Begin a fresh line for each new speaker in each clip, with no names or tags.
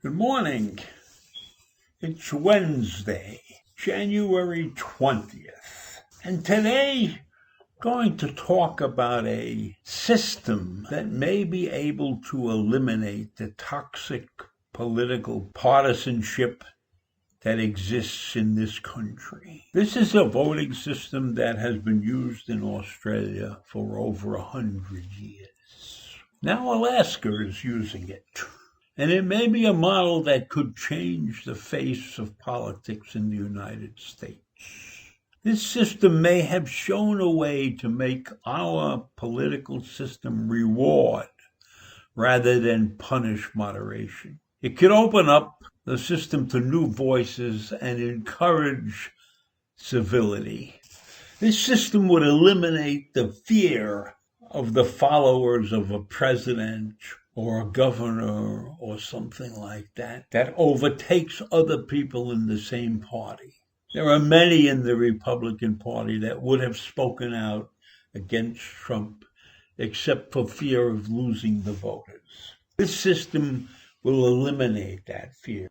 Good morning. It's Wednesday, January 20th. And today, going to talk about a system that may be able to eliminate the toxic political partisanship that exists in this country. This is a voting system that has been used in Australia for over 100 years. Now Alaska is using it. And it may be a model that could change the face of politics in the United States. This system may have shown a way to make our political system reward rather than punish moderation. It could open up the system to new voices and encourage civility. This system would eliminate the fear of the followers of a president or a governor or something like that overtakes other people in the same party. There are many in the Republican Party that would have spoken out against Trump except for fear of losing the voters. This system will eliminate that fear.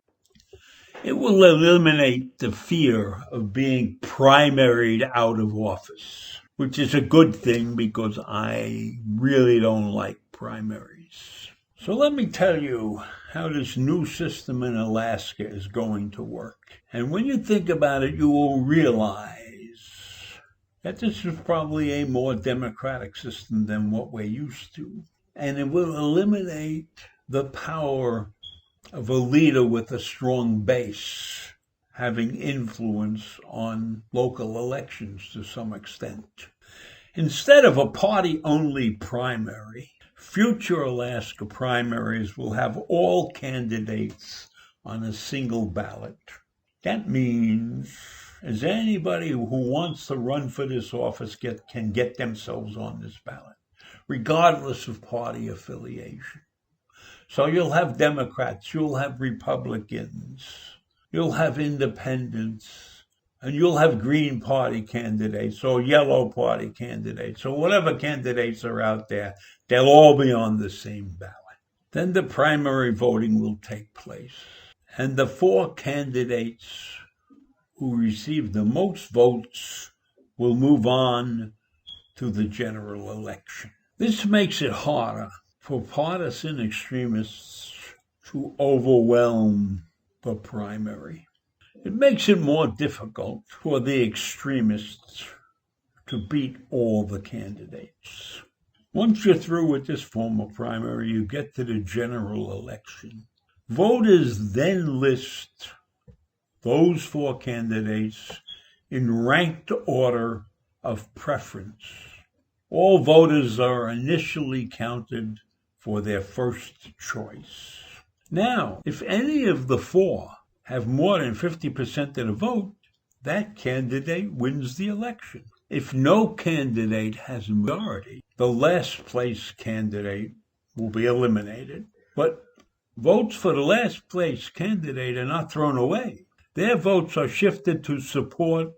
It will eliminate the fear of being primaried out of office, which is a good thing because I really don't like primaries. So let me tell you how this new system in Alaska is going to work. And when you think about it, you will realize that this is probably a more democratic system than what we're used to. And it will eliminate the power of a leader with a strong base having influence on local elections to some extent. Instead of a party-only primary, future Alaska primaries will have all candidates on a single ballot. That means as anybody who wants to run for this office can get themselves on this ballot, regardless of party affiliation. So you'll have Democrats, you'll have Republicans, you'll have independents, and you'll have Green Party candidates or Yellow Party candidates or whatever candidates are out there. They'll all be on the same ballot. Then the primary voting will take place. And the 4 candidates who receive the most votes will move on to the general election. This makes it harder for partisan extremists to overwhelm the primary. It makes it more difficult for the extremists to beat all the candidates. Once you're through with this form of primary, you get to the general election. Voters then list those 4 candidates in ranked order of preference. All voters are initially counted for their first choice. Now, if any of the 4 have more than 50% of the vote, that candidate wins the election. If no candidate has a majority, the last place candidate will be eliminated. But votes for the last place candidate are not thrown away. Their votes are shifted to support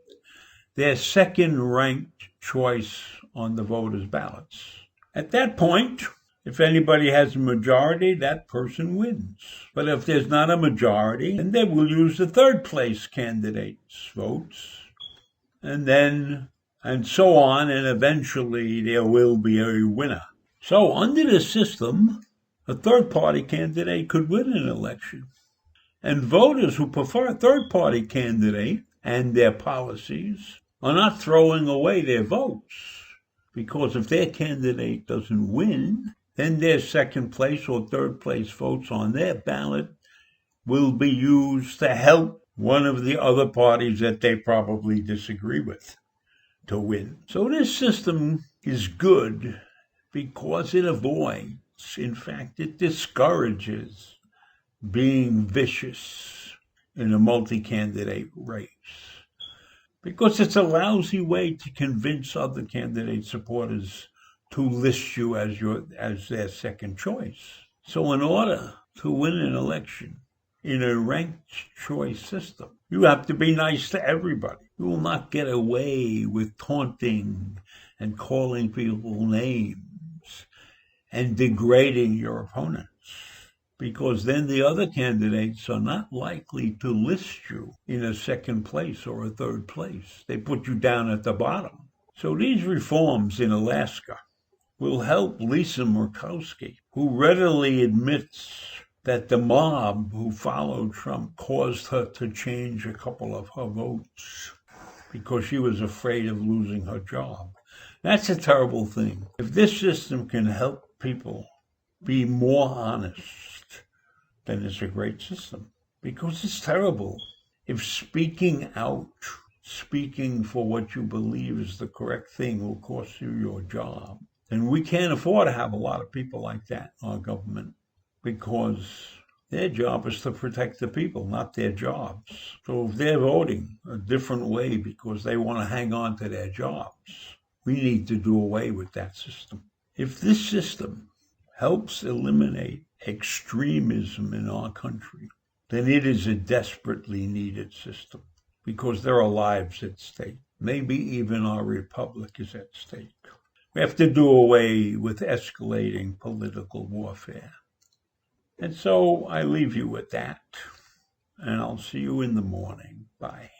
their second ranked choice on the voters' ballots. At that point, if anybody has a majority, that person wins. But if there's not a majority, then they will use the third place candidate's votes. And so on, and eventually there will be a winner. So under the system, a third-party candidate could win an election. And voters who prefer a third-party candidate and their policies are not throwing away their votes. Because if their candidate doesn't win, then their second place or third place votes on their ballot will be used to help one of the other parties that they probably disagree with to win. So this system is good because it avoids, in fact, it discourages being vicious. in a multi-candidate race, because it's a lousy way to convince other candidate supporters to list you as their second choice. So in order to win an election in a ranked choice system, you have to be nice to everybody. You will not get away with taunting and calling people names and degrading your opponents, because then the other candidates are not likely to list you in a second place or a third place. They put you down at the bottom. So these reforms in Alaska will help Lisa Murkowski, who readily admits that the mob who followed Trump caused her to change a couple of her votes because she was afraid of losing her job. That's a terrible thing. If this system can help people be more honest, then it's a great system, because it's terrible if speaking out, speaking for what you believe is the correct thing will cost you your job. And we can't afford to have a lot of people like that in our government, because their job is to protect the people, not their jobs. So if they're voting a different way because they want to hang on to their jobs, we need to do away with that system. If this system helps eliminate extremism in our country, then it is a desperately needed system, because there are lives at stake. Maybe even our republic is at stake. We have to do away with escalating political warfare. And so I leave you with that, and I'll see you in the morning. Bye.